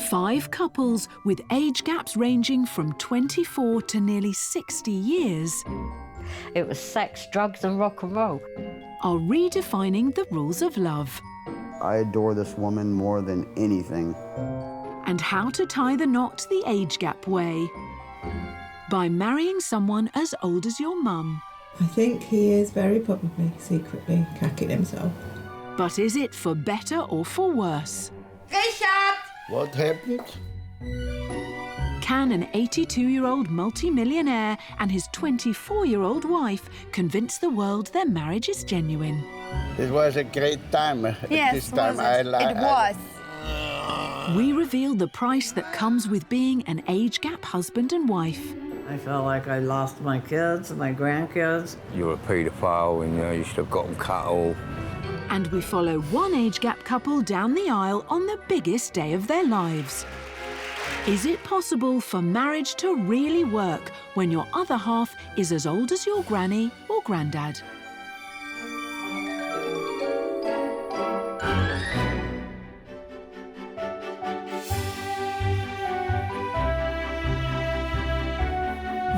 5 couples with age gaps ranging from 24 to nearly 60 years It was sex, drugs and rock and roll. are redefining the rules of love I adore this woman more than anything. and how to tie the knot the age gap way by marrying someone as old as your mum. I think he is very probably secretly cacking himself. But is it for better or for worse? Richard! What happened? Can an 82-year-old multi-millionaire and his 24-year-old wife convince the world their marriage is genuine? It was a great time. Yes, this time it was. We reveal the price that comes with being an age-gap husband and wife. I felt like I lost my kids and my grandkids. You're a paedophile and you should have got them cut all. And we follow one age-gap couple down the aisle on the biggest day of their lives. Is it possible for marriage to really work when your other half is as old as your granny or granddad?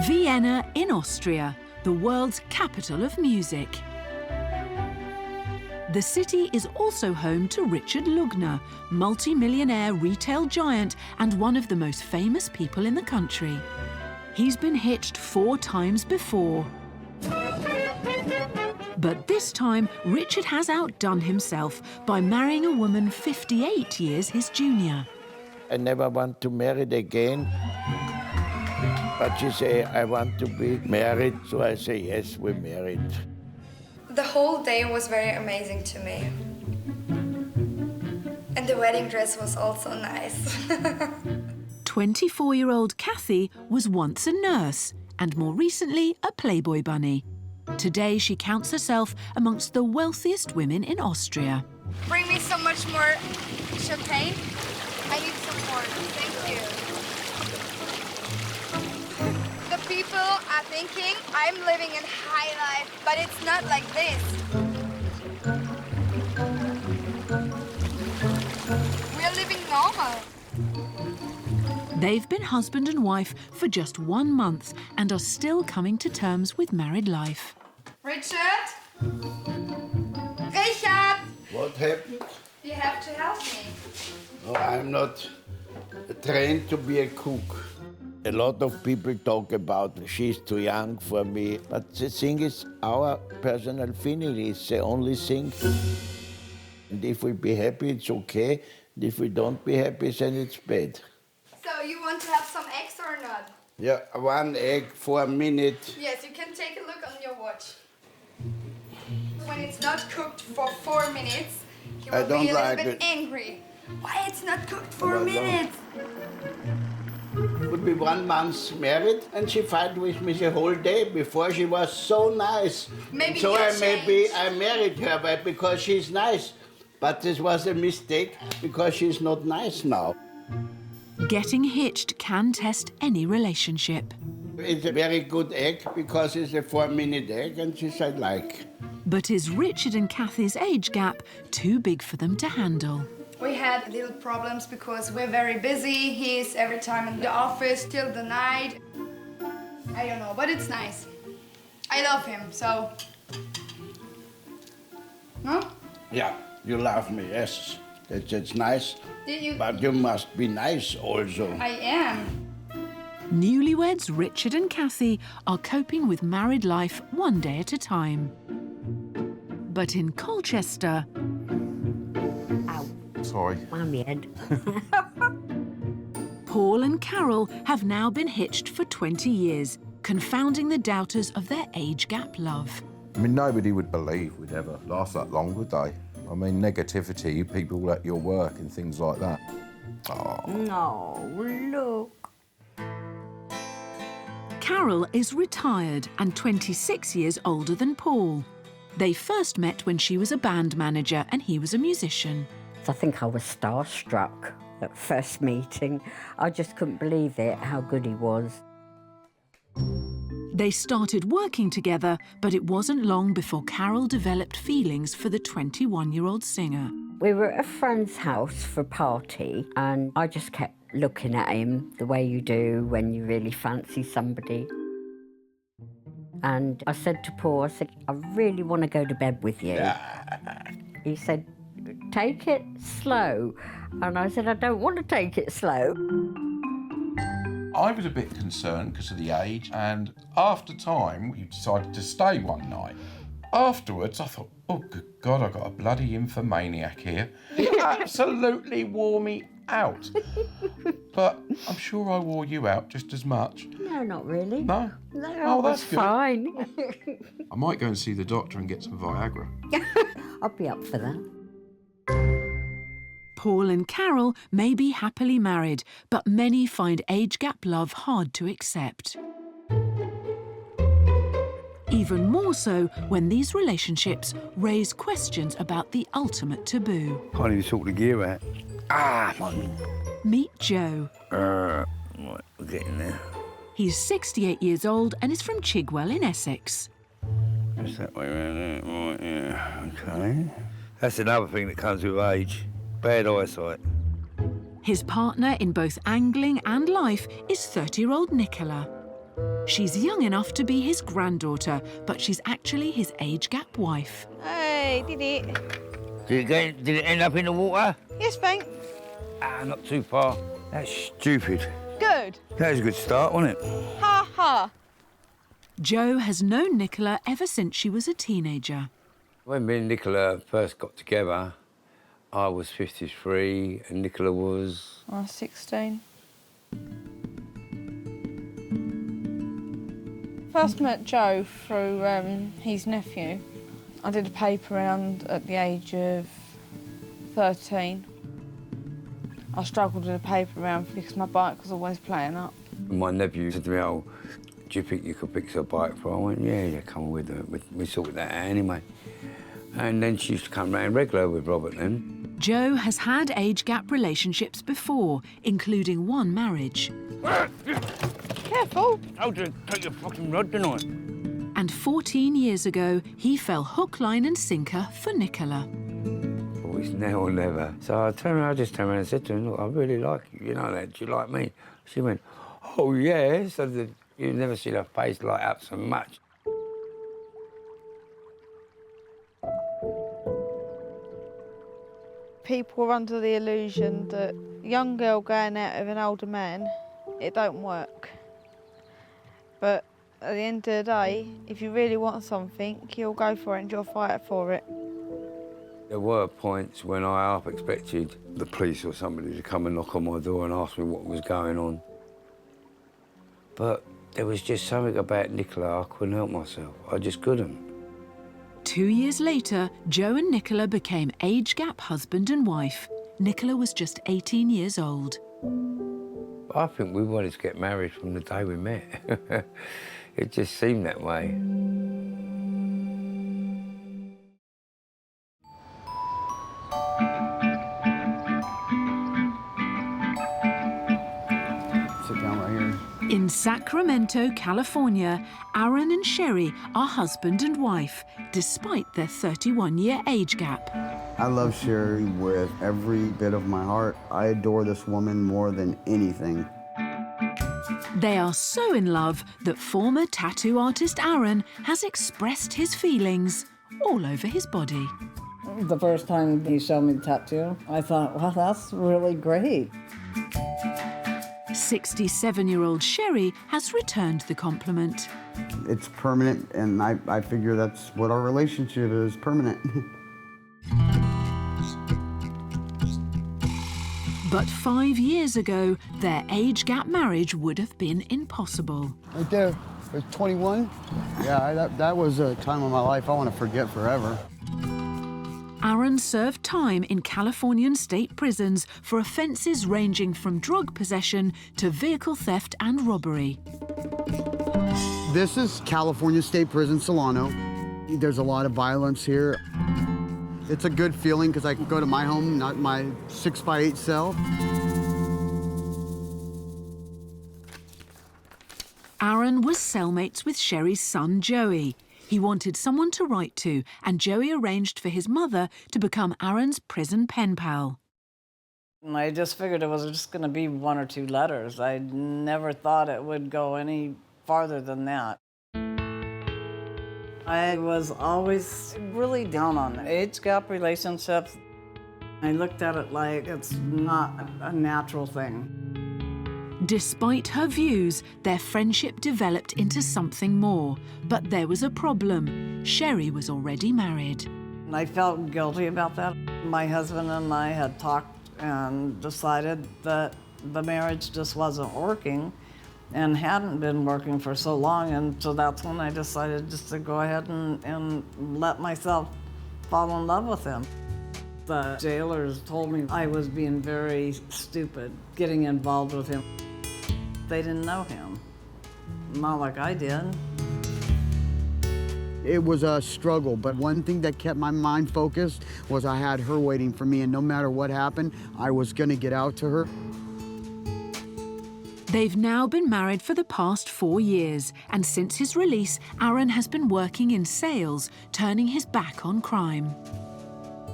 Vienna in Austria, the world's capital of music. The city is also home to Richard Lugner, multi-millionaire retail giant and one of the most famous people in the country. He's been hitched 4 times before. But this time, Richard has outdone himself by marrying a woman 58 years his junior. I never want to marry again. But she say, I want to be married. So I say, yes, we're married. The whole day was very amazing to me. And the wedding dress was also nice. 24-year-old Kathy was once a nurse and more recently a Playboy bunny. Today she counts herself amongst the wealthiest women in Austria. Bring me so much more champagne. I need some more. Thank you. The people are thinking I'm living in high life, but it's not like this. We're living normal. They've been husband and wife for just 1 month and are still coming to terms with married life. Richard? Richard! What happened? You have to help me. No, I'm not trained to be a cook. A lot of people talk about she's too young for me, but the thing is, our personal feeling is the only thing. And if we be happy, it's okay. And if we don't be happy, then it's bad. So you want to have some eggs or not? Yeah, 1 egg for a minute. Yes, you can take a look on your watch. When it's not cooked for 4 minutes, you will be a little bit angry. Why it's not cooked for a minute? Would be 1 month married, and she fight with me the whole day. Before she was so nice. Maybe so you I married her because she's nice. But this was a mistake because she's not nice now. Getting hitched can test any relationship. It's a very good egg because it's a 4-minute egg, and she said like. But is Richard and Kathy's age gap too big for them to handle? We had little problems because we're very busy. He's every time in the office till the night. I don't know, but it's nice. I love him, so. No? Yeah, you love me, yes. That's nice. Did you? But you must be nice also. I am. Newlyweds Richard and Kathy are coping with married life one day at a time. But in Colchester... Ow. Sorry. On my head. Paul and Carol have now been hitched for 20 years, confounding the doubters of their age gap love. I mean, nobody would believe we'd ever last that long, would they? I mean, negativity, people at your work and things like that. Oh. No, look. Carol is retired and 26 years older than Paul. They first met when she was a band manager and he was a musician. I think I was starstruck at first meeting. I just couldn't believe it, how good he was. They started working together, but it wasn't long before Carol developed feelings for the 21-year-old singer. We were at a friend's house for a party, and I just kept looking at him the way you do when you really fancy somebody. And I said to Paul, I said, I really want to go to bed with you. He said, take it slow. And I said, I don't want to take it slow. I was a bit concerned because of the age, and after time, we decided to stay one night. Afterwards, I thought, oh, good God, I've got a bloody infomaniac here. He absolutely wore me out. But I'm sure I wore you out just as much. No, not really. No? No, Oh, that's good. fine. I might go and see the doctor and get some Viagra. I'll be up for that. Paul and Carol may be happily married, but many find age gap love hard to accept. Even more so when these relationships raise questions about the ultimate taboo. Can't even sort the gear out. Ah, man. Meet Joe. Right, we're getting there. He's 68 years old and is from Chigwell in Essex. Just that way around there. Right, yeah, okay. That's another thing that comes with age. Bad eyesight. His partner in both angling and life is 30-year-old Nicola. She's young enough to be his granddaughter, but she's actually his age gap wife. Hey, did it? Did it end up in the water? Yes, thanks. Ah, not too far. That's stupid. Good. That was a good start, wasn't it? Ha ha. Joe has known Nicola ever since she was a teenager. When me and Nicola first got together, I was 53 and Nicola was... I was 16. First met Joe through his nephew. I did a paper round at the age of 13. I struggled with a paper round because my bike was always playing up. My nephew said to me, oh, do you think you could fix a bike for her? I went, yeah, come with her. We sorted that out anyway. And then she used to come round regular with Robert then. Joe has had age gap relationships before, including one marriage. Careful. I'll just take your fucking rod tonight. And 14 years ago, he fell hook, line and sinker for Nicola. Oh, it's now or never. So I just turned around and said to her, look, I really like you, you know that, do you like me? She went, oh, yeah. So you've never seen her face light up so much. People are under the illusion that a young girl going out with an older man, it don't work. But at the end of the day, if you really want something, you'll go for it and you'll fight for it. There were points when I half expected the police or somebody to come and knock on my door and ask me what was going on. But there was just something about Nicola, I couldn't help myself. I just couldn't. 2 years later, Joe and Nicola became age gap husband and wife. Nicola was just 18 years old. I think we wanted to get married from the day we met. It just seemed that way. Sit down right here. In Sacramento, California, Aaron and Sherry are husband and wife, despite their 31-year age gap. I love Sherry with every bit of my heart. I adore this woman more than anything. They are so in love that former tattoo artist Aaron has expressed his feelings all over his body. The first time he showed me the tattoo, I thought, wow, that's really great. 67-year-old Sherry has returned the compliment. It's permanent, and I figure that's what our relationship is, permanent. But 5 years ago, their age gap marriage would have been impossible. Right there, I was 21. Yeah, that was a time of my life I want to forget forever. Aaron served time in Californian state prisons for offences ranging from drug possession to vehicle theft and robbery. This is California State Prison, Solano. There's a lot of violence here. It's a good feeling because I can go to my home, not my 6x8 cell. Aaron was cellmates with Sherry's son, Joey. He wanted someone to write to, and Joey arranged for his mother to become Aaron's prison pen pal. And I just figured it was just going to be 1 or 2 letters. I never thought it would go any farther than that. I was always really down on age gap relationships. I looked at it like it's not a natural thing. Despite her views, their friendship developed into something more. But there was a problem. Sherry was already married. And I felt guilty about that. My husband and I had talked and decided that the marriage just wasn't working and hadn't been working for so long. And so that's when I decided just to go ahead and let myself fall in love with him. The jailers told me I was being very stupid getting involved with him. They didn't know him, not like I did. It was a struggle, but one thing that kept my mind focused was I had her waiting for me, and no matter what happened, I was gonna get out to her. They've now been married for the past 4 years, and since his release, Aaron has been working in sales, turning his back on crime.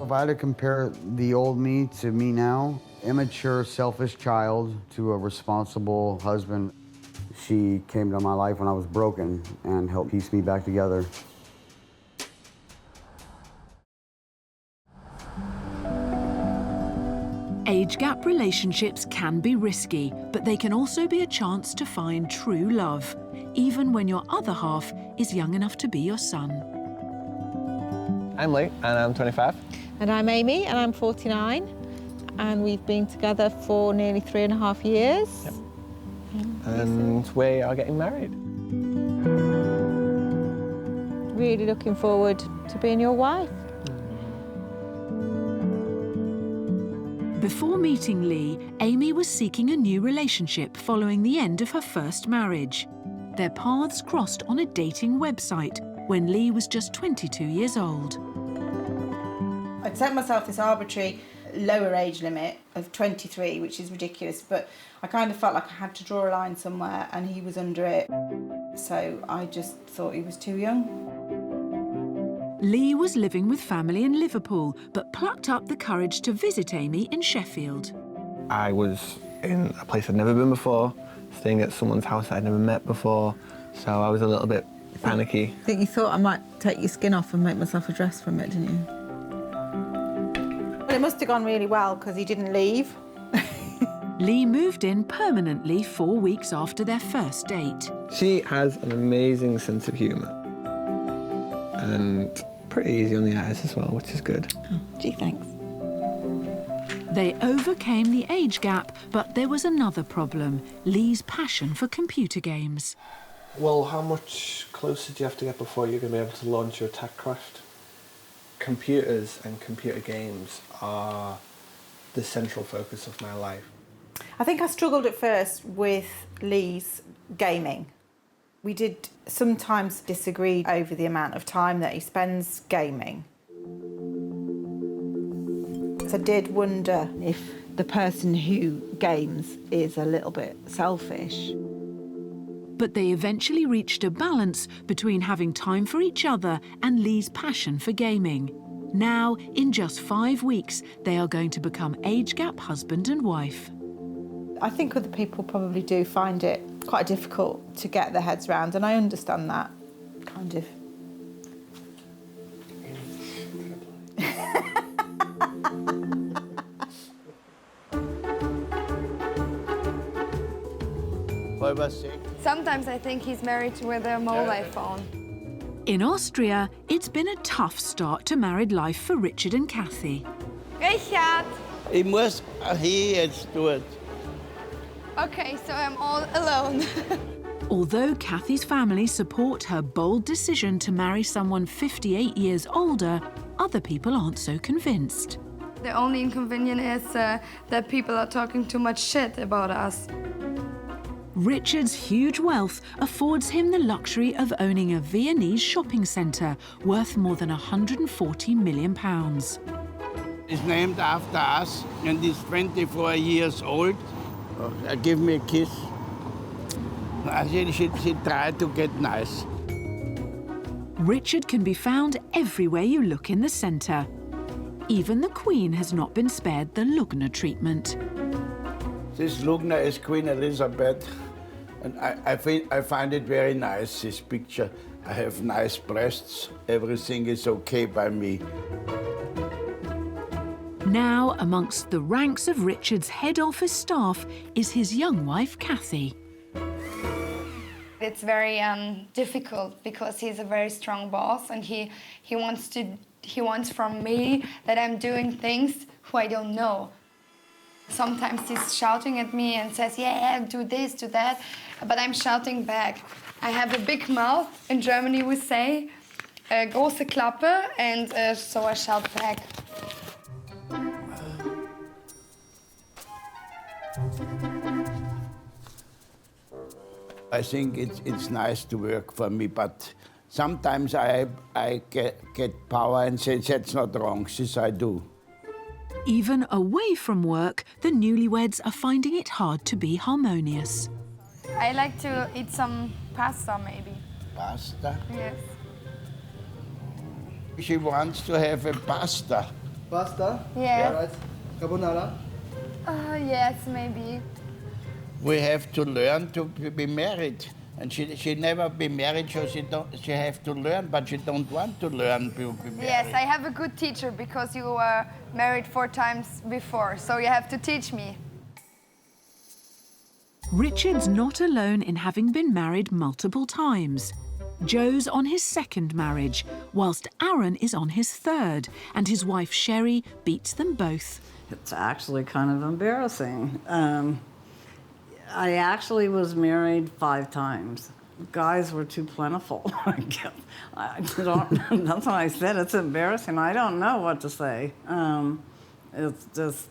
If I had to compare the old me to me now, immature, selfish child to a responsible husband. She came to my life when I was broken and helped piece me back together. Age gap relationships can be risky, but they can also be a chance to find true love, even when your other half is young enough to be your son. I'm Lee, and I'm 25. And I'm Amy, and I'm 49. And we've been together for nearly 3.5 years. Yep. And we are getting married. Really looking forward to being your wife. Before meeting Lee, Amy was seeking a new relationship following the end of her first marriage. Their paths crossed on a dating website when Lee was just 22 years old. I'd set myself this arbitrary lower age limit of 23, which is ridiculous, but I kind of felt like I had to draw a line somewhere, and he was under it. So I just thought he was too young. Lee was living with family in Liverpool, but plucked up the courage to visit Amy in Sheffield. I was in a place I'd never been before, staying at someone's house I'd never met before, so I was a little bit panicky. I think you thought I might take your skin off and make myself a dress from it, didn't you? Well, it must have gone really well because he didn't leave. Lee moved in permanently 4 weeks after their first date. She has an amazing sense of humour and pretty easy on the eyes as well, which is good. Oh, gee, thanks. They overcame the age gap, but there was another problem, Lee's passion for computer games. Well, how much closer do you have to get before you're going to be able to launch your tech craft? Computers and computer games are the central focus of my life. I think I struggled at first with Lee's gaming. We did sometimes disagree over the amount of time that he spends gaming. So I did wonder if the person who games is a little bit selfish. But they eventually reached a balance between having time for each other and Lee's passion for gaming. Now, in just 5 weeks, they are going to become age gap husband and wife. I think other people probably do find it quite difficult to get their heads around, and I understand that, kind of. What was it? Sometimes I think he's married with a mobile phone. In Austria, it's been a tough start to married life for Richard and Kathy. Richard! Ich muss hier jetzt tun. Okay, so I'm all alone. Although Kathy's family support her bold decision to marry someone 58 years older, other people aren't so convinced. The only inconvenience is that people are talking too much shit about us. Richard's huge wealth affords him the luxury of owning a Viennese shopping centre worth more than £140 million. It's named after us, and he's 24 years old. Give me a kiss. She tried to get nice. Richard can be found everywhere you look in the centre. Even the Queen has not been spared the Lugner treatment. This Lugner is Queen Elizabeth, and I find it very nice, this picture. I have nice breasts, everything is okay by me. Now, amongst the ranks of Richard's head office staff is his young wife, Kathy. It's very difficult because he's a very strong boss, and he wants from me that I'm doing things who I don't know. Sometimes he's shouting at me and says, yeah, do this, do that, but I'm shouting back. I have a big mouth, in Germany we say, große Klappe, and so I shout back. I think it's nice to work for me, but sometimes I get power and say that's not wrong, this I do. Even away from work, the newlyweds are finding it hard to be harmonious. I like to eat some pasta, maybe. Pasta? Yes. She wants to have a pasta. Pasta? Yeah. Right. Carbonara? Yes, maybe. We have to learn to be married. And she never be married, so she have to learn, but she don't want to learn to be married. Yes, I have a good teacher because you were married 4 times before, so you have to teach me. Richard's not alone in having been married multiple times. Joe's on his 2nd marriage, whilst Aaron is on his 3rd, and his wife Sherry beats them both. It's actually kind of embarrassing. I actually was married 5 times. Guys were too plentiful. That's what I said. It's embarrassing. I don't know what to say. It's just,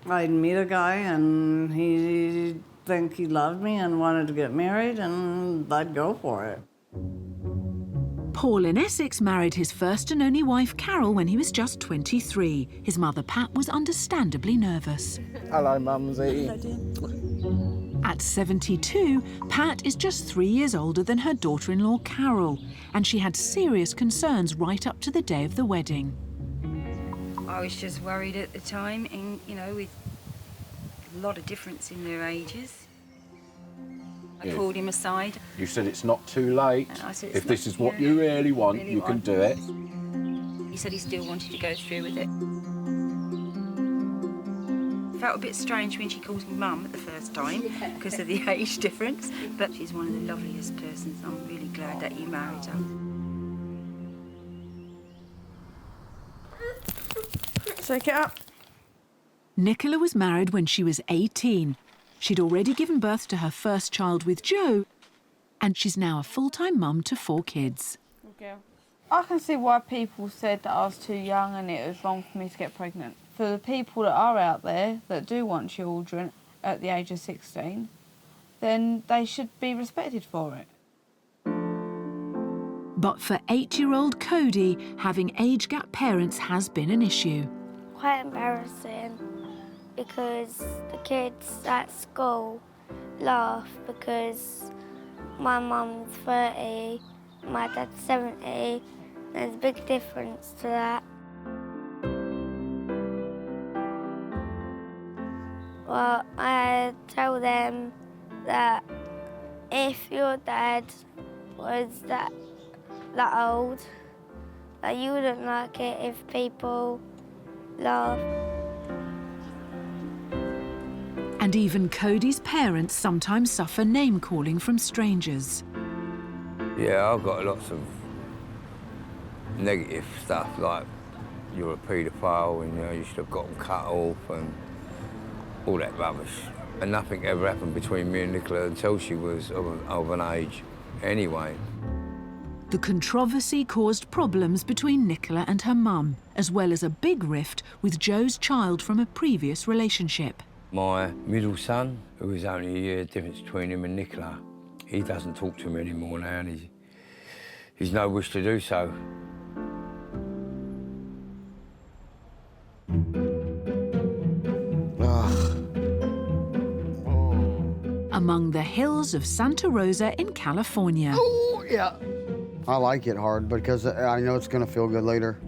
I'd meet a guy and he'd think he loved me and wanted to get married, and I'd go for it. Paul in Essex married his first and only wife Carol when he was just 23. His mother Pat was understandably nervous. Hello, Mumsy. At 72, Pat is just 3 years older than her daughter-in-law Carol, and she had serious concerns right up to the day of the wedding. I was just worried at the time, and you know, with a lot of difference in their ages. I pulled him aside. You said it's not too late. I said, if this is what you really want, you can do it. He said he still wanted to go through with it. Felt a bit strange when she calls me Mum at the first time because of the age difference, but she's one of the loveliest persons. I'm really glad that you married her. Shake it up. Nicola was married when she was 18. She'd already given birth to her first child with Joe, and she's now a full-time mum to 4 kids. Okay. I can see why people said that I was too young and it was wrong for me to get pregnant. For the people that are out there that do want children at the age of 16, then they should be respected for it. But for 8-year-old Cody, having age gap parents has been an issue. Quite embarrassing because the kids at school laugh because my mum's 30, my dad's 70. There's a big difference to that. Well, I tell them that if your dad was that old, that you wouldn't like it if people laugh. And even Cody's parents sometimes suffer name-calling from strangers. Yeah, I've got lots of negative stuff, like you're a paedophile and you should have got them cut off and all that rubbish. And nothing ever happened between me and Nicola until she was of an age anyway. The controversy caused problems between Nicola and her mum, as well as a big rift with Joe's child from a previous relationship. My middle son, who was only a year difference between him and Nicola, he doesn't talk to me anymore now, and he's no wish to do so. Among the hills of Santa Rosa in California. Oh, yeah. I like it hard because I know it's going to feel good later.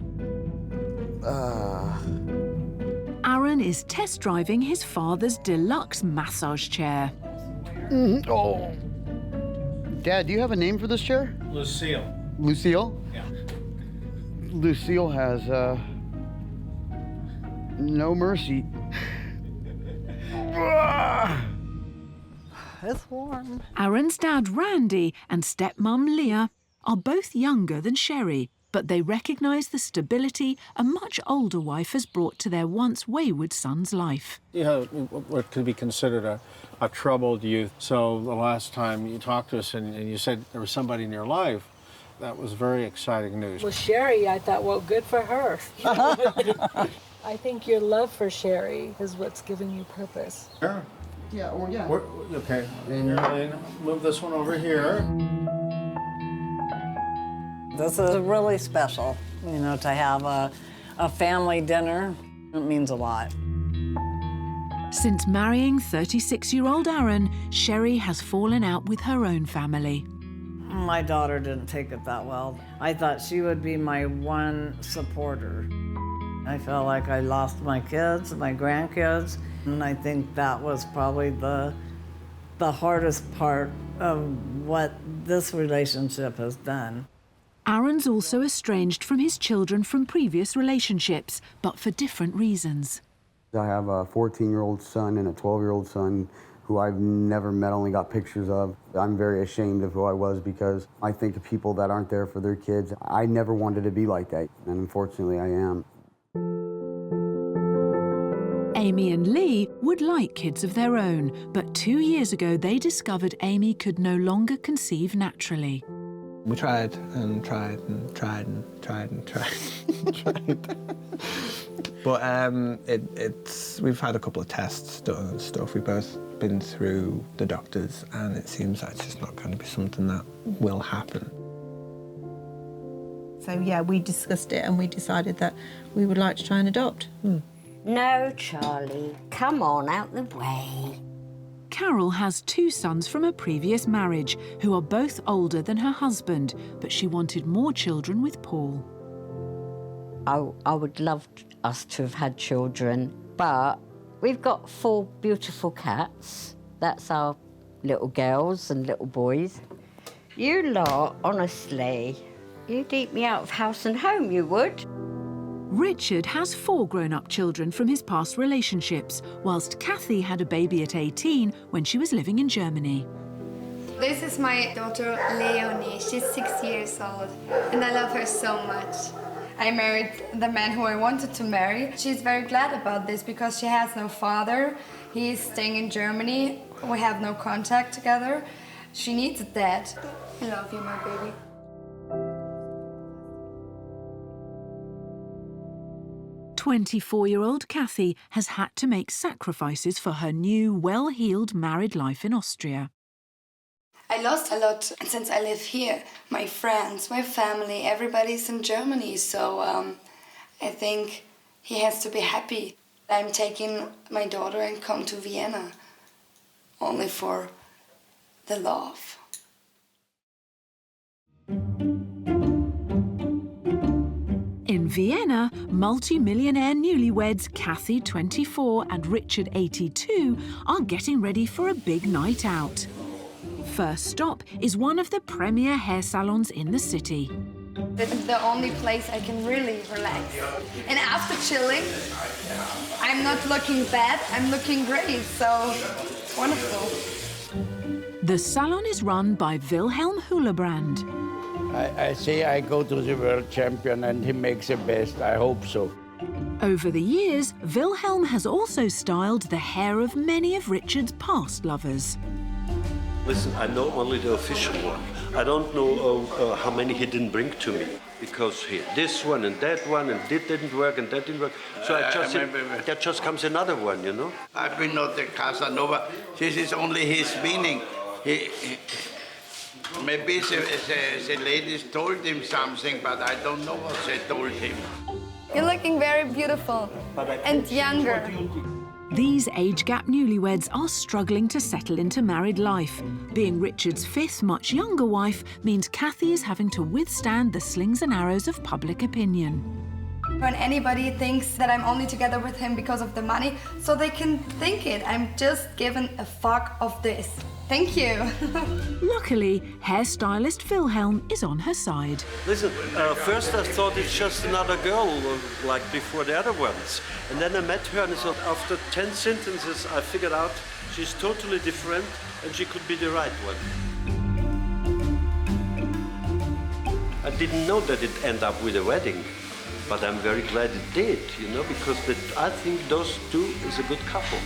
Aaron is test driving his father's deluxe massage chair. Oh. Dad, do you have a name for this chair? Lucille. Lucille? Yeah. Lucille has no mercy. It's warm. Aaron's dad, Randy, and stepmom, Leah, are both younger than Sherry, but they recognise the stability a much older wife has brought to their once wayward son's life. You have what could be considered a troubled youth. So the last time you talked to us and you said there was somebody in your life, that was very exciting news. Well, Sherry, I thought, well, good for her. I think your love for Sherry is what's giving you purpose. Sure. Yeah, well, yeah. Okay, and move this one over here. This is really special, you know, to have a family dinner. It means a lot. Since marrying 36-year-old Aaron, Sherry has fallen out with her own family. My daughter didn't take it that well. I thought she would be my one supporter. I felt like I lost my kids, my grandkids, and I think that was probably the hardest part of what this relationship has done. Aaron's also estranged from his children from previous relationships, but for different reasons. I have a 14-year-old son and a 12-year-old son who I've never met, only got pictures of. I'm very ashamed of who I was because I think of people that aren't there for their kids. I never wanted to be like that, and unfortunately I am. Amy and Lee would like kids of their own, but 2 years ago they discovered Amy could no longer conceive naturally. We tried and tried and tried and tried and tried and tried. But we've had a couple of tests done and stuff. We've both been through the doctors, and it seems that's just not going to be something that will happen. So yeah, we discussed it and we decided that we would like to try and adopt. No, Charlie, come on, out the way. Carol has 2 sons from a previous marriage who are both older than her husband, but she wanted more children with Paul. I would love us to have had children, but we've got 4 beautiful cats. That's our little girls and little boys. You lot, honestly, you'd eat me out of house and home, you would. Richard has 4 grown-up children from his past relationships, whilst Kathy had a baby at 18 when she was living in Germany. This is my daughter Leonie. She's 6 years old and I love her so much. I married the man who I wanted to marry. She's very glad about this because she has no father. He's staying in Germany. We have no contact together. She needs a dad. I love you, my baby. "24-year-old Kathy has had to make sacrifices for her new, well-heeled married life in Austria. I lost a lot since I live here. My friends, my family, everybody's in Germany, so I think he has to be happy. I'm taking my daughter and come to Vienna only for the love. In Vienna, multi-millionaire newlyweds Kathy, 24, and Richard, 82, are getting ready for a big night out. First stop is one of the premier hair salons in the city. It's the only place I can really relax. And after chilling, I'm not looking bad, I'm looking great, so it's wonderful. The salon is run by Wilhelm Hulebrand. I say I go to the world champion and he makes the best. I hope so. Over the years, Wilhelm has also styled the hair of many of Richard's past lovers. Listen, I know only the official one. I don't know how many he didn't bring to me, because this one and that one and this didn't work and that didn't work. So there just comes another one, you know? I've been not the Casanova. This is only his meaning. Maybe the ladies told him something, but I don't know what they told him. You're looking very beautiful and younger. These age gap newlyweds are struggling to settle into married life. Being Richard's fifth, much younger wife means Kathy is having to withstand the slings and arrows of public opinion. When anybody thinks that I'm only together with him because of the money, so they can think it. I'm just giving a fuck of this. Thank you. Luckily, hairstylist Wilhelm is on her side. Listen, first I thought it's just another girl, like before the other ones. And then I met her and I thought after 10 sentences I figured out she's totally different and she could be the right one. I didn't know that it'd end up with a wedding, but I'm very glad it did, you know, because I think those two is a good couple.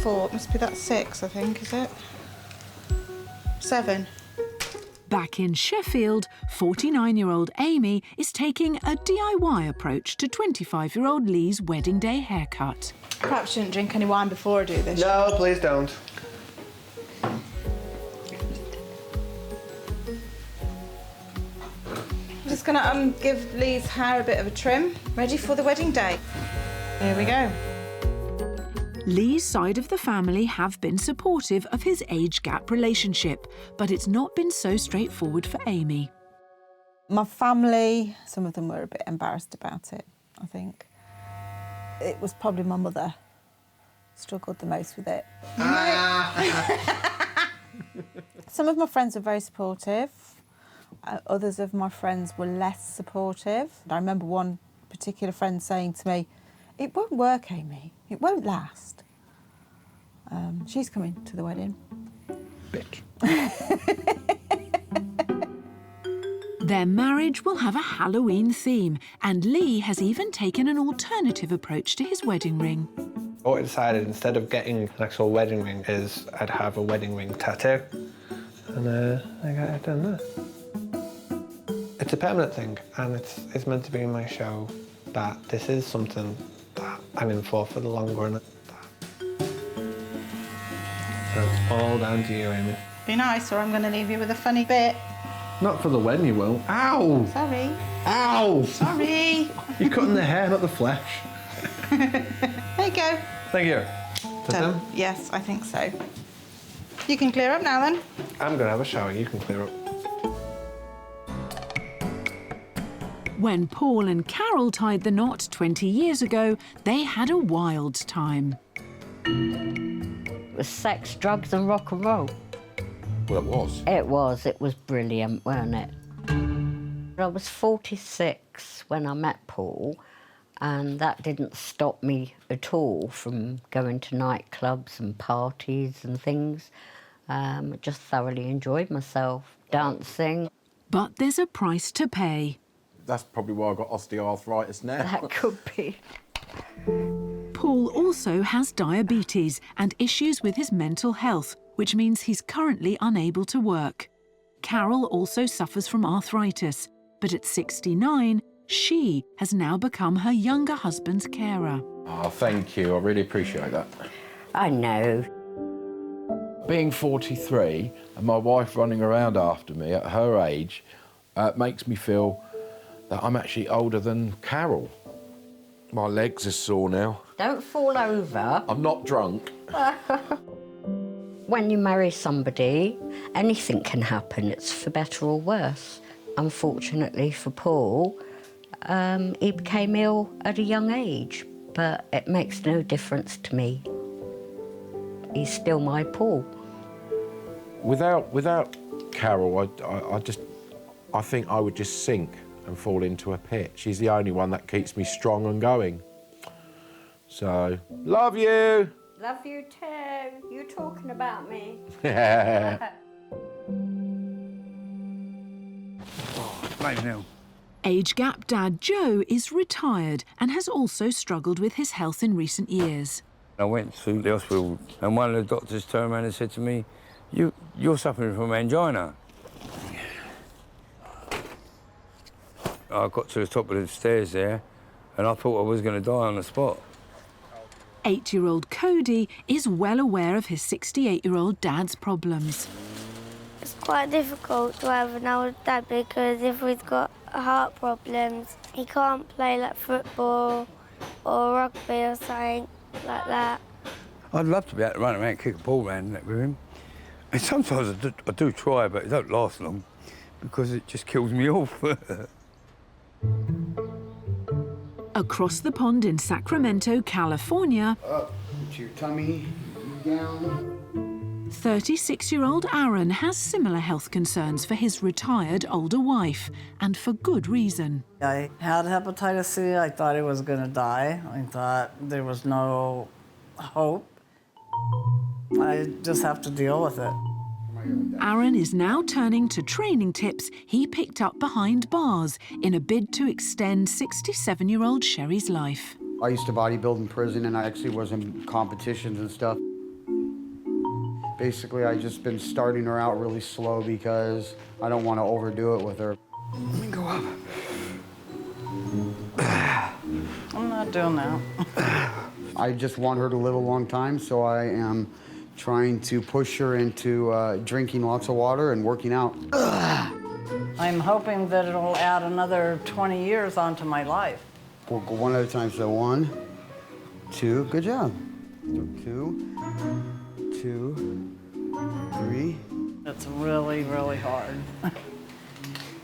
Four, must be that 6, I think, is it? 7. Back in Sheffield, 49-year-old Amy is taking a DIY approach to 25-year-old Lee's wedding day haircut. Perhaps shouldn't drink any wine before I do this. No, please don't. I'm just gonna give Lee's hair a bit of a trim, ready for the wedding day. Here we go. Lee's side of the family have been supportive of his age gap relationship, but it's not been so straightforward for Amy. My family, some of them were a bit embarrassed about it, I think. It was probably my mother struggled the most with it. Some of my friends were very supportive. Others of my friends were less supportive. I remember one particular friend saying to me, "It won't work, Amy. It won't last." She's coming to the wedding. Bitch. Their marriage will have a Halloween theme, and Lee has even taken an alternative approach to his wedding ring. What I decided, instead of getting an actual wedding ring, is I'd have a wedding ring tattoo. And I got it done there. It's a permanent thing, and it's meant to be in my show that this is something that I'm in for the long run. So it's all down to you, Amy. Be nice, or I'm going to leave you with a funny bit. Not for the wedding, you won't. Ow! Sorry. Ow! Sorry. You're cutting the hair, not the flesh. There you go. Thank you. Done. Yes, I think so. You can clear up now, then. I'm going to have a shower. You can clear up. When Paul and Carol tied the knot 20 years ago, they had a wild time. It was sex, drugs and rock and roll. Well, it was. It was. It was brilliant, wasn't it? I was 46 when I met Paul, and that didn't stop me at all from going to nightclubs and parties and things. I just thoroughly enjoyed myself, dancing. But there's a price to pay. That's probably why I got osteoarthritis now. That could be. Paul also has diabetes and issues with his mental health, which means he's currently unable to work. Carol also suffers from arthritis, but at 69, she has now become her younger husband's carer. Oh, thank you. I really appreciate that. I know. Being 43 and my wife running around after me at her age makes me feel that I'm actually older than Carol. My legs are sore now. Don't fall over. I'm not drunk. When you marry somebody, anything can happen. It's for better or worse. Unfortunately for Paul, he became ill at a young age, but it makes no difference to me. He's still my Paul. Without Carol, I think I would just sink and fall into a pit. She's the only one that keeps me strong and going. So, love you. Love you too. You talking about me? Age gap dad Joe is retired and has also struggled with his health in recent years. I went to the hospital and one of the doctors turned around and said to me, you're suffering from angina. I got to the top of the stairs there and I thought I was going to die on the spot. 8-year-old Cody is well aware of his 68-year-old dad's problems. It's quite difficult to have an older dad because if he's got heart problems, he can't play like football or rugby or something like that. I'd love to be able to run around and kick a ball around with him. And sometimes I do try, but it don't last long because it just kills me off. Across the pond in Sacramento, California, Up, put your tummy down. 36-year-old Aaron has similar health concerns for his retired older wife, and for good reason. I had hepatitis C. I thought he was going to die. I thought there was no hope. I just have to deal with it. Aaron is now turning to training tips he picked up behind bars in a bid to extend 67-year-old Sherry's life. I used to bodybuild in prison, and I actually was in competitions and stuff. Basically, I just been starting her out really slow because I don't want to overdo it with her. Let me go up. I'm not doing that. I just want her to live a long time, so I am trying to push her into drinking lots of water and working out. I'm hoping that it'll add another 20 years onto my life. We'll go one at a time. So 1, 2, good job. 2, 2, 3. It's really, really hard.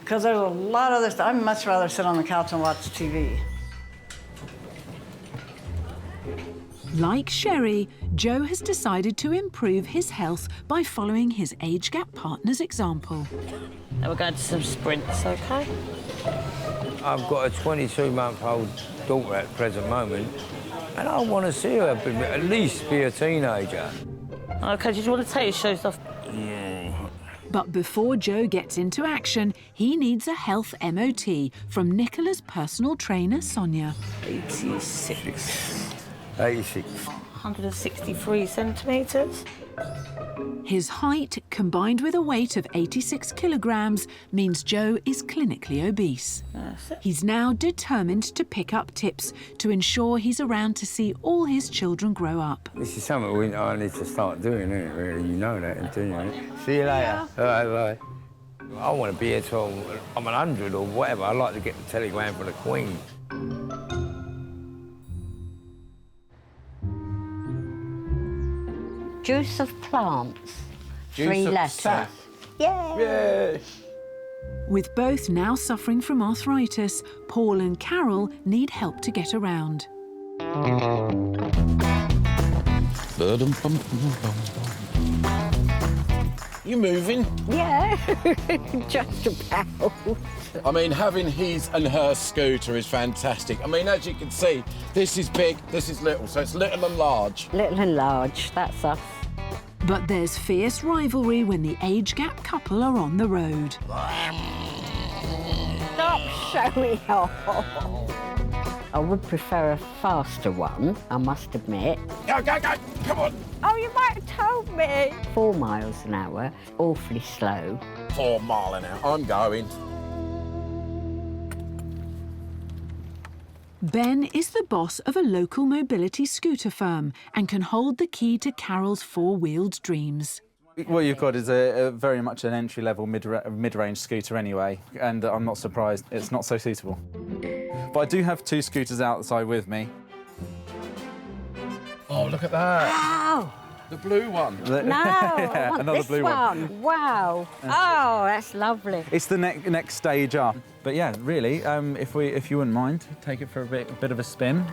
Because there's a lot of other stuff. I'd much rather sit on the couch and watch TV. Like Sherry, Joe has decided to improve his health by following his age gap partner's example. Now we're going to some sprints, OK? I've got a 22-month-old daughter at the present moment, and I want to see her at least be a teenager. OK, did you want to take your shoes off? Yeah. But before Joe gets into action, he needs a health MOT from Nicola's personal trainer, Sonia. 86. 86. 163 centimetres. His height, combined with a weight of 86 kilograms, means Joe is clinically obese. That's it. He's now determined to pick up tips to ensure he's around to see all his children grow up. This is something I need to start doing, isn't it, really? You know that, don't you? See you later. Bye. I want to be here till I'm 100 or whatever. I like to get the telegram for the Queen. Juice of plants. Juice 3 of letters. sap. Yay! Yay! With both now suffering from arthritis, Paul and Carol need help to get around. You moving? Yeah, just about. I mean, having his and her scooter is fantastic. I mean, as you can see, this is big, this is little, so it's little and large. Little and large, that's us. But there's fierce rivalry when the age gap couple are on the road. Stop showing off. I would prefer a faster one, I must admit. Go, come on. Oh, you might have told me. 4 miles an hour, awfully slow. 4 miles an hour. I'm going. Ben is the boss of a local mobility scooter firm and can hold the key to Carol's 4-wheeled dreams. What you've got is a very much an entry-level mid-range scooter anyway, and I'm not surprised it's not so suitable. But I do have 2 scooters outside with me. Oh, look at that. Wow! The blue one. No, I want another this blue one. Wow. Oh, that's lovely. It's the next stage up. But yeah, really, if you wouldn't mind, take it for a bit of a spin.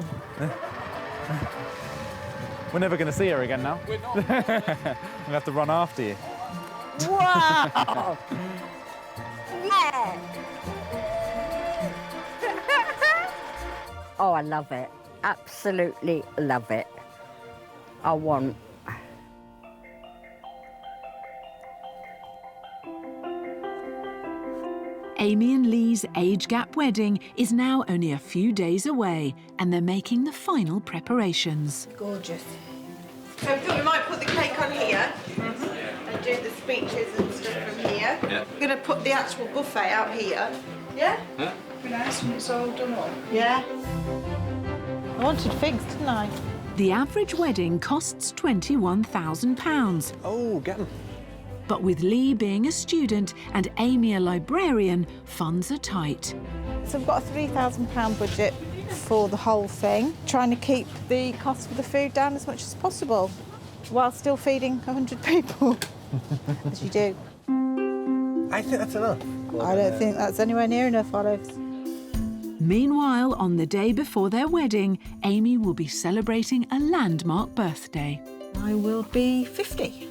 We're never going to see her again now. We're not. We'll have to run after you. Wow! Yeah! Oh, I love it. Absolutely love it. I want... Amy and Lee's age gap wedding is now only a few days away, and they're making the final preparations. Gorgeous. So we thought we might put the cake on here and do the speeches and stuff from here. Yeah. We're going to put the actual buffet out here. Yeah? Huh? Be nice when it's all done up. Yeah. I wanted figs, didn't I? The average wedding costs £21,000. Oh, get them. But with Lee being a student and Amy a librarian, funds are tight. So we've got a £3,000 budget for the whole thing, trying to keep the cost of the food down as much as possible, while still feeding 100 people, as you do. I think that's enough. I don't think that's anywhere near enough, Olives. Meanwhile, on the day before their wedding, Amy will be celebrating a landmark birthday. I will be 50,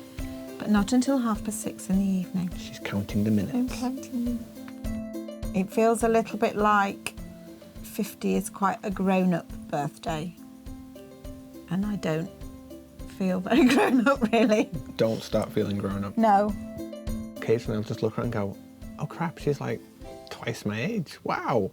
but not until 6:30 in the evening. She's counting the minutes. I'm counting them. It feels a little bit like 50 is quite a grown-up birthday, and I don't feel very grown-up, really. Don't start feeling grown up. No. Occasionally I'll just look around and go, oh crap, she's like twice my age. Wow.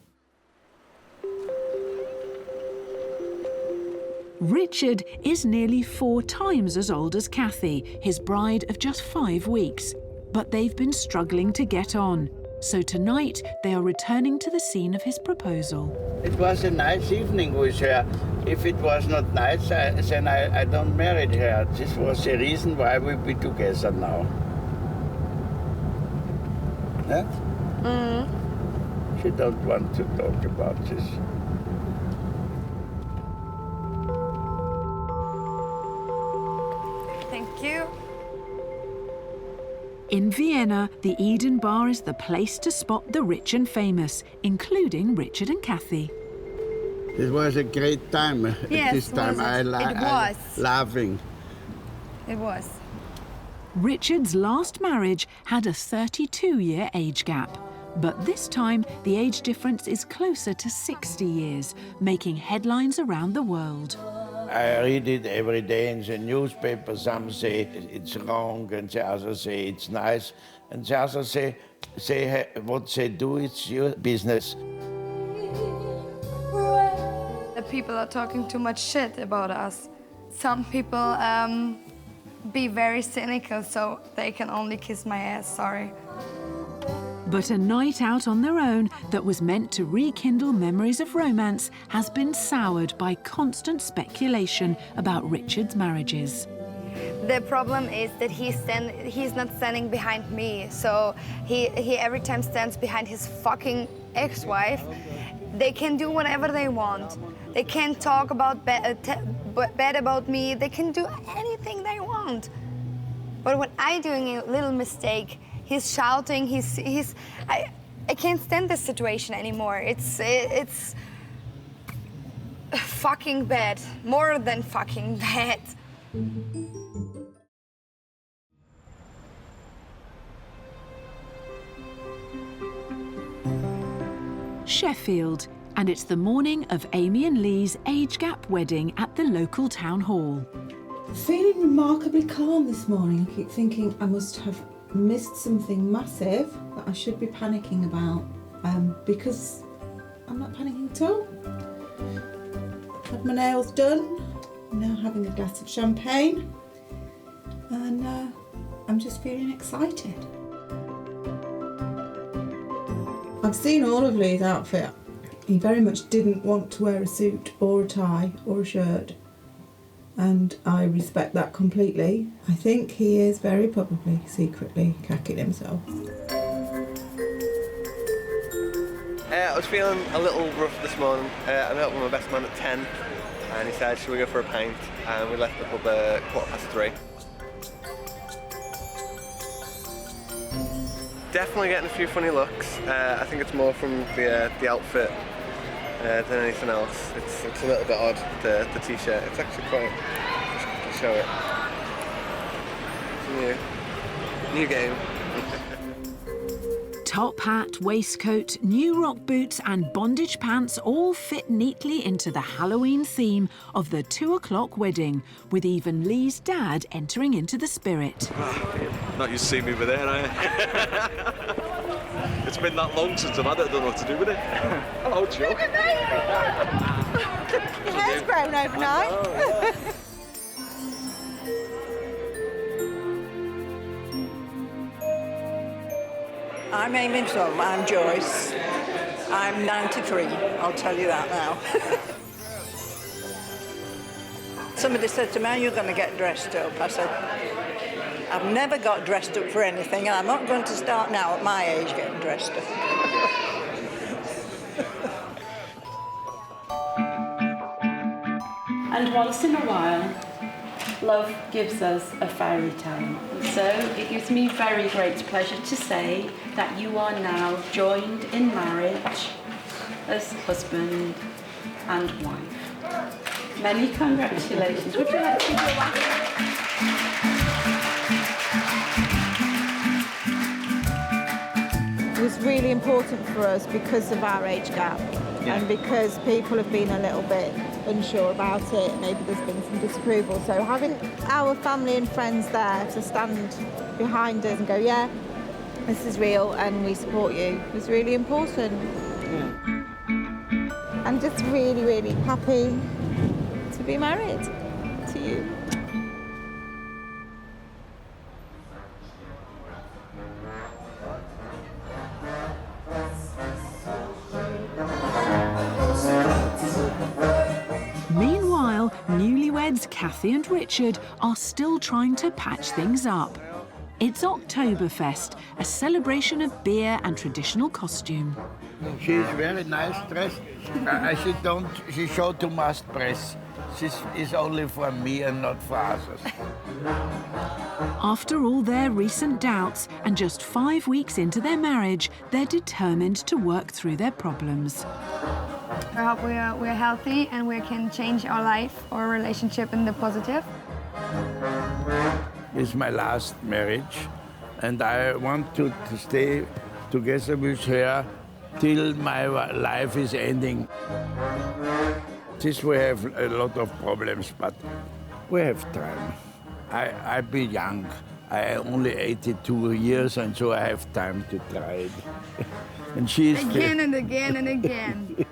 Richard is nearly 4 times as old as Kathy, his bride of just 5 weeks. But they've been struggling to get on. So tonight, they are returning to the scene of his proposal. It was a nice evening with her. If it was not nice, then I don't marry her. This was the reason why we be together now. Huh? She don't want to talk about this. Thank you. In Vienna, the Eden Bar is the place to spot the rich and famous, including Richard and Kathy. It was a great time. Yes, this time was it? It was. Laughing. It was. Richard's last marriage had a 32-year age gap. But this time, the age difference is closer to 60 years, making headlines around the world. I read it every day in the newspaper. Some say it's wrong, and the others say it's nice, and the others say what they do, it's your business. The people are talking too much shit about us. Some people be very cynical, so they can only kiss my ass, sorry. But a night out on their own that was meant to rekindle memories of romance has been soured by constant speculation about Richard's marriages. The problem is that he's not standing behind me, so he every time stands behind his fucking ex-wife. They can do whatever they want. They can talk about bad about me. They can do anything they want. But when I'm doing a little mistake, he's shouting. I can't stand this situation anymore. It's fucking bad, more than fucking bad. Sheffield, and it's the morning of Amy and Lee's age gap wedding at the local town hall. Feeling remarkably calm this morning. I keep thinking I must have missed something massive that I should be panicking about, because I'm not panicking at all. Had my nails done, I'm now having a glass of champagne, and I'm just feeling excited. I've seen all of Lee's outfit. He very much didn't want to wear a suit or a tie or a shirt, and I respect that completely. I think he is very probably secretly cacking himself. I was feeling a little rough this morning. I met up with my best man at 10, and he said, should we go for a pint? And we left the pub at 3:15. Definitely getting a few funny looks. I think it's more from the outfit than anything else. It's a little bit odd, the t-shirt. It's actually quite, just to show it. It's new game. Top hat, waistcoat, new rock boots and bondage pants all fit neatly into the Halloween theme of the 2 o'clock wedding, with even Lee's dad entering into the spirit. Not used to see me with hair, are you? It's been that long since I've had it, I don't know what to do with it. Hello, Joe. Your hair's grown overnight. I'm Amy, so I'm Joyce. I'm 93, I'll tell you that now. Somebody said to me, are you going to get dressed up? I said, I've never got dressed up for anything, and I'm not going to start now at my age getting dressed up. And once in a while, love gives us a fairy tale. And so it gives me very great pleasure to say that you are now joined in marriage as husband and wife. Many congratulations. Would you like to give your wife? It was really important for us because of our age gap and because people have been a little bit unsure about it. Maybe there's been some disapproval. So having our family and friends there to stand behind us and go, yeah, this is real and we support you was really important. Yeah. I'm just really, really happy to be married to you. Meanwhile, newlyweds Kathy and Richard are still trying to patch things up. It's Oktoberfest, a celebration of beer and traditional costume. She's very nice dressed. She showed too much dress. This is only for me and not for others. After all their recent doubts and just 5 weeks into their marriage, they're determined to work through their problems. I hope we're healthy and we can change our life, our relationship in the positive. It's my last marriage, and I want to stay together with her till my life is ending. This we have a lot of problems, but we have time. I be young. I am only 82 years, and so I have time to try it. And she is again and again and again.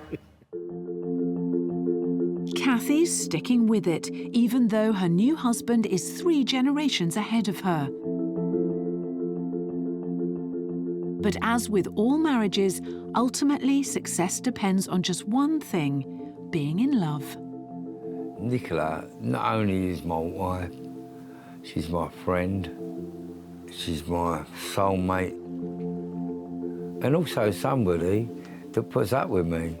Kathy's sticking with it, even though her new husband is 3 generations ahead of her. But as with all marriages, ultimately success depends on just one thing: being in love. Nicola not only is my wife, she's my friend, she's my soulmate, and also somebody that puts up with me.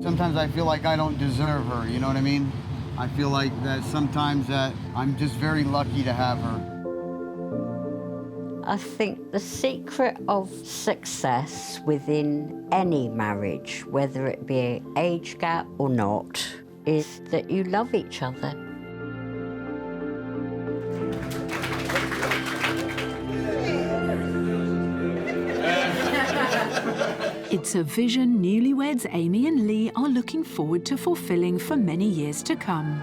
Sometimes I feel like I don't deserve her, you know what I mean? I feel like that sometimes that I'm just very lucky to have her. I think the secret of success within any marriage, whether it be an age gap or not, is that you love each other. It's a vision newlyweds Amy and Lee are looking forward to fulfilling for many years to come.